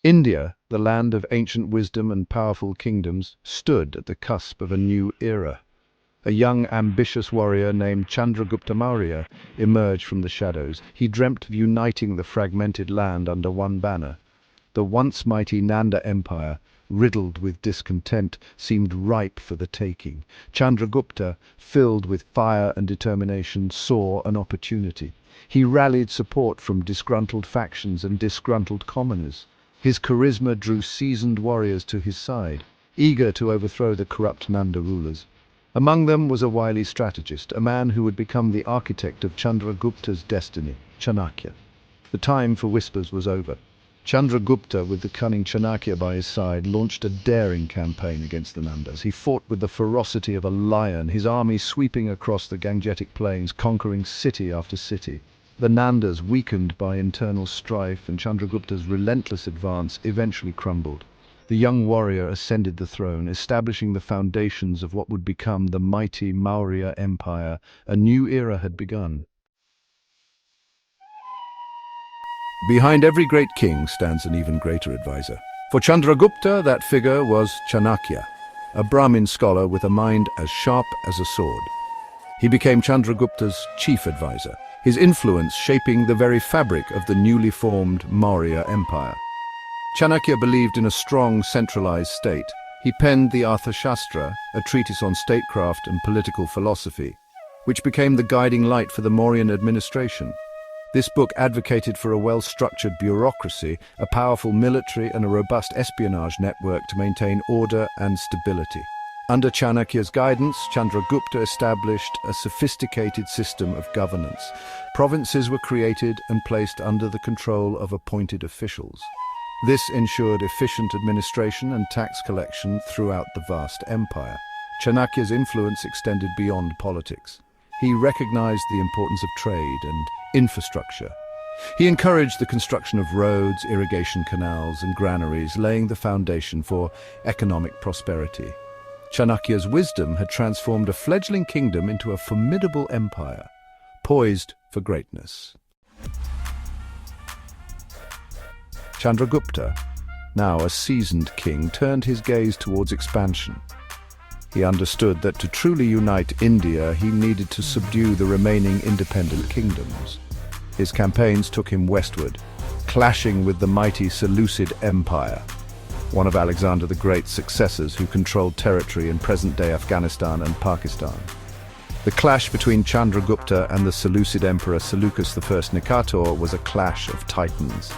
India, the land of ancient wisdom and powerful kingdoms, stood at the cusp of a new era. A young, ambitious warrior named Chandragupta Maurya emerged from the shadows. He dreamt of uniting the fragmented land under one banner. The once mighty Nanda Empire, riddled with discontent, seemed ripe for the taking. Chandragupta, filled with fire and determination, saw an opportunity. He rallied support from disgruntled factions and disgruntled commoners. His charisma drew seasoned warriors to his side, eager to overthrow the corrupt Nanda rulers. Among them was a wily strategist, a man who would become the architect of Chandragupta's destiny, Chanakya. The time for whispers was over. Chandragupta, with the cunning Chanakya by his side, launched a daring campaign against the Nandas. He fought with the ferocity of a lion, his army sweeping across the Gangetic plains, conquering city after city. The Nandas, weakened by internal strife and Chandragupta's relentless advance, eventually crumbled. The young warrior ascended the throne, establishing the foundations of what would become the mighty Maurya Empire. A new era had begun. Behind every great king stands an even greater advisor. For Chandragupta, that figure was Chanakya, a Brahmin scholar with a mind as sharp as a sword. He became Chandragupta's chief advisor, his influence shaping the very fabric of the newly formed Maurya Empire. Chanakya believed in a strong, centralized state. He penned the Arthashastra, a treatise on statecraft and political philosophy, which became the guiding light for the Mauryan administration. This book advocated for a well-structured bureaucracy, a powerful military and a robust espionage network to maintain order and stability. Under Chanakya's guidance, Chandragupta established a sophisticated system of governance. Provinces were created and placed under the control of appointed officials. This ensured efficient administration and tax collection throughout the vast empire. Chanakya's influence extended beyond politics. He recognized the importance of trade and infrastructure. He encouraged the construction of roads, irrigation canals, and granaries, laying the foundation for economic prosperity. Chanakya's wisdom had transformed a fledgling kingdom into a formidable empire, poised for greatness. Chandragupta, now a seasoned king, turned his gaze towards expansion. He understood that to truly unite India, he needed to subdue the remaining independent kingdoms. His campaigns took him westward, clashing with the mighty Seleucid Empire, one of Alexander the Great's successors who controlled territory in present-day Afghanistan and Pakistan. The clash between Chandragupta and the Seleucid Emperor Seleucus I Nicator was a clash of titans.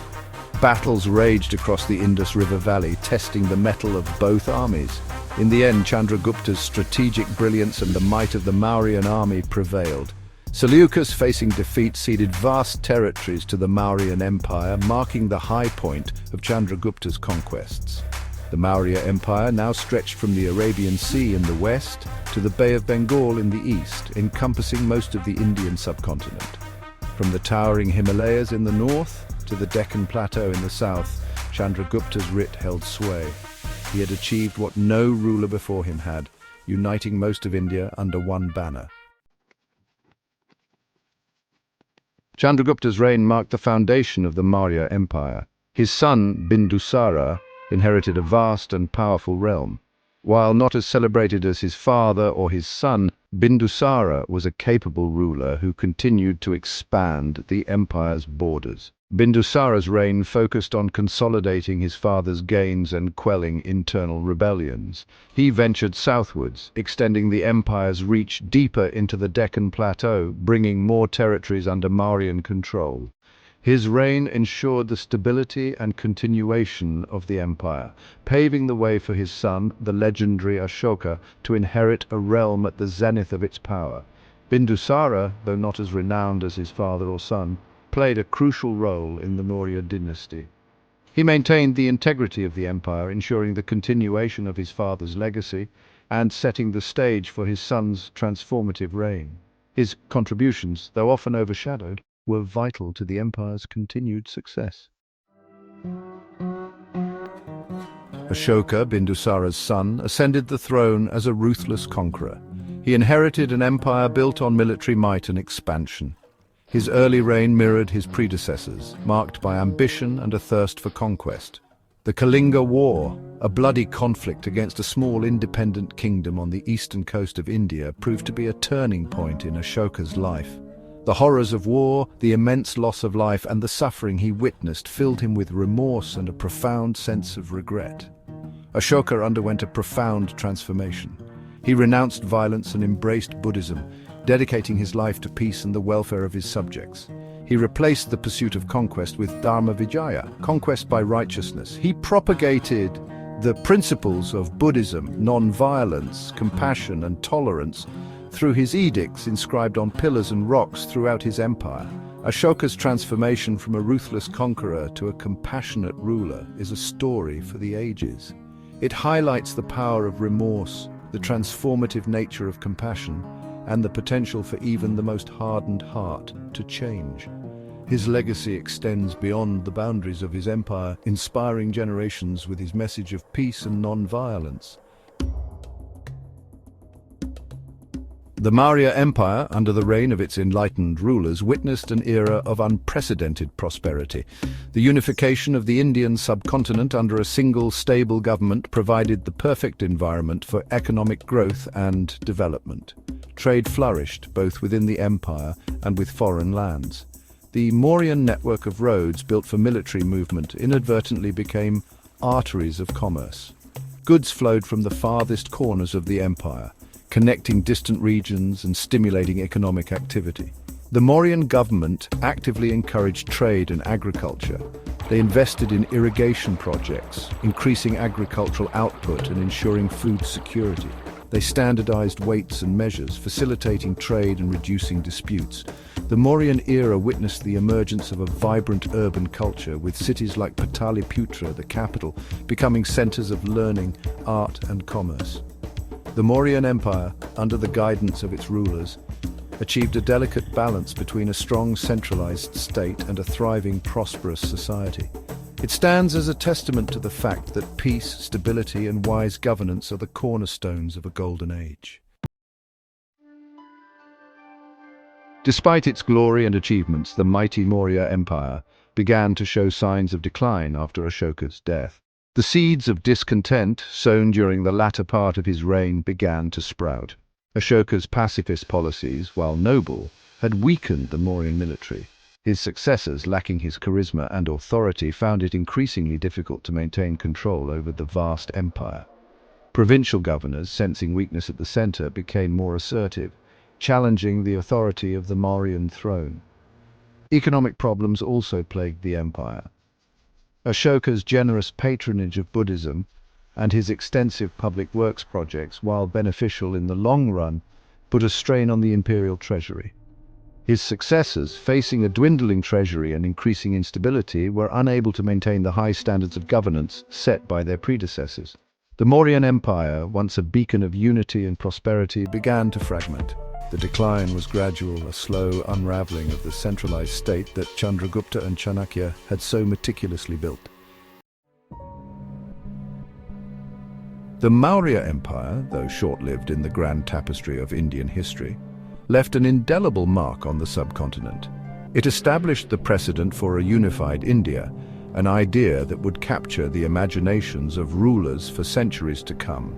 Battles raged across the Indus River Valley, testing the mettle of both armies. In the end, Chandragupta's strategic brilliance and the might of the Mauryan army prevailed. Seleucus, facing defeat, ceded vast territories to the Mauryan Empire, marking the high point of Chandragupta's conquests. The Maurya Empire now stretched from the Arabian Sea in the west to the Bay of Bengal in the east, encompassing most of the Indian subcontinent. From the towering Himalayas in the north to the Deccan Plateau in the south, Chandragupta's writ held sway. He had achieved what no ruler before him had, uniting most of India under one banner. Chandragupta's reign marked the foundation of the Maurya Empire. His son, Bindusara, inherited a vast and powerful realm. While not as celebrated as his father or his son, Bindusara was a capable ruler who continued to expand the empire's borders. Bindusara's reign focused on consolidating his father's gains and quelling internal rebellions. He ventured southwards, extending the empire's reach deeper into the Deccan Plateau, bringing more territories under Mauryan control. His reign ensured the stability and continuation of the empire, paving the way for his son, the legendary Ashoka, to inherit a realm at the zenith of its power. Bindusara, though not as renowned as his father or son, played a crucial role in the Maurya dynasty. He maintained the integrity of the empire, ensuring the continuation of his father's legacy and setting the stage for his son's transformative reign. His contributions, though often overshadowed, were vital to the empire's continued success. Ashoka, Bindusara's son, ascended the throne as a ruthless conqueror. He inherited an empire built on military might and expansion. His early reign mirrored his predecessors, marked by ambition and a thirst for conquest. The Kalinga War, a bloody conflict against a small independent kingdom on the eastern coast of India, proved to be a turning point in Ashoka's life. The horrors of war, the immense loss of life, and the suffering he witnessed filled him with remorse and a profound sense of regret. Ashoka underwent a profound transformation. He renounced violence and embraced Buddhism, dedicating his life to peace and the welfare of his subjects. He replaced the pursuit of conquest with Dharma Vijaya, conquest by righteousness. He propagated the principles of Buddhism, non-violence, compassion, and tolerance through his edicts inscribed on pillars and rocks throughout his empire. Ashoka's transformation from a ruthless conqueror to a compassionate ruler is a story for the ages. It highlights the power of remorse, the transformative nature of compassion, and the potential for even the most hardened heart to change. His legacy extends beyond the boundaries of his empire, inspiring generations with his message of peace and non-violence. The Maurya Empire, under the reign of its enlightened rulers, witnessed an era of unprecedented prosperity. The unification of the Indian subcontinent under a single, stable government provided the perfect environment for economic growth and development. Trade flourished, both within the empire and with foreign lands. The Mauryan network of roads built for military movement inadvertently became arteries of commerce. Goods flowed from the farthest corners of the empire, connecting distant regions and stimulating economic activity. The Mauryan government actively encouraged trade and agriculture. They invested in irrigation projects, increasing agricultural output and ensuring food security. They standardized weights and measures, facilitating trade and reducing disputes. The Mauryan era witnessed the emergence of a vibrant urban culture, with cities like Pataliputra, the capital, becoming centers of learning, art, and commerce. The Mauryan Empire, under the guidance of its rulers, achieved a delicate balance between a strong centralized state and a thriving, prosperous society. It stands as a testament to the fact that peace, stability, and wise governance are the cornerstones of a golden age. Despite its glory and achievements, the mighty Maurya Empire began to show signs of decline after Ashoka's death. The seeds of discontent, sown during the latter part of his reign, began to sprout. Ashoka's pacifist policies, while noble, had weakened the Mauryan military. His successors, lacking his charisma and authority, found it increasingly difficult to maintain control over the vast empire. Provincial governors, sensing weakness at the center, became more assertive, challenging the authority of the Mauryan throne. Economic problems also plagued the empire. Ashoka's generous patronage of Buddhism and his extensive public works projects, while beneficial in the long run, put a strain on the imperial treasury. His successors, facing a dwindling treasury and increasing instability, were unable to maintain the high standards of governance set by their predecessors. The Mauryan Empire, once a beacon of unity and prosperity, began to fragment. The decline was gradual, a slow unraveling of the centralized state that Chandragupta and Chanakya had so meticulously built. The Maurya Empire, though short-lived in the grand tapestry of Indian history, left an indelible mark on the subcontinent. It established the precedent for a unified India, an idea that would capture the imaginations of rulers for centuries to come.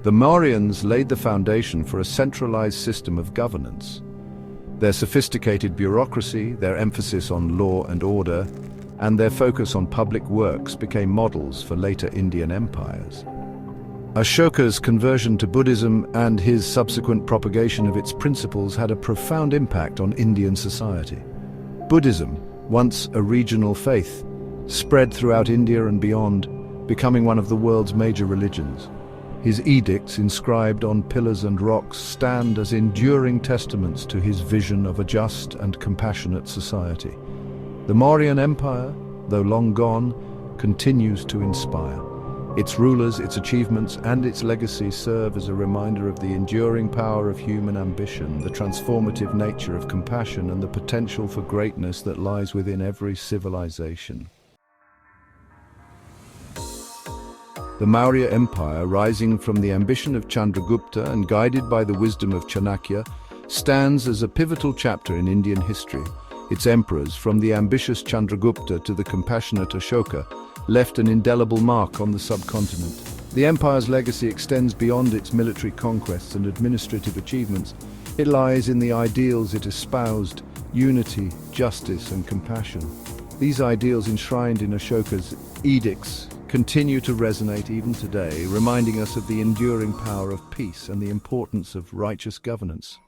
The Mauryans laid the foundation for a centralized system of governance. Their sophisticated bureaucracy, their emphasis on law and order, and their focus on public works became models for later Indian empires. Ashoka's conversion to Buddhism and his subsequent propagation of its principles had a profound impact on Indian society. Buddhism, once a regional faith, spread throughout India and beyond, becoming one of the world's major religions. His edicts, inscribed on pillars and rocks, stand as enduring testaments to his vision of a just and compassionate society. The Mauryan Empire, though long gone, continues to inspire. Its rulers, its achievements, and its legacy serve as a reminder of the enduring power of human ambition, the transformative nature of compassion, and the potential for greatness that lies within every civilization. The Maurya Empire, rising from the ambition of Chandragupta and guided by the wisdom of Chanakya, stands as a pivotal chapter in Indian history. Its emperors, from the ambitious Chandragupta to the compassionate Ashoka, left an indelible mark on the subcontinent. The empire's legacy extends beyond its military conquests and administrative achievements. It lies in the ideals it espoused: unity, justice, and compassion. These ideals, enshrined in Ashoka's edicts, continue to resonate even today, reminding us of the enduring power of peace and the importance of righteous governance.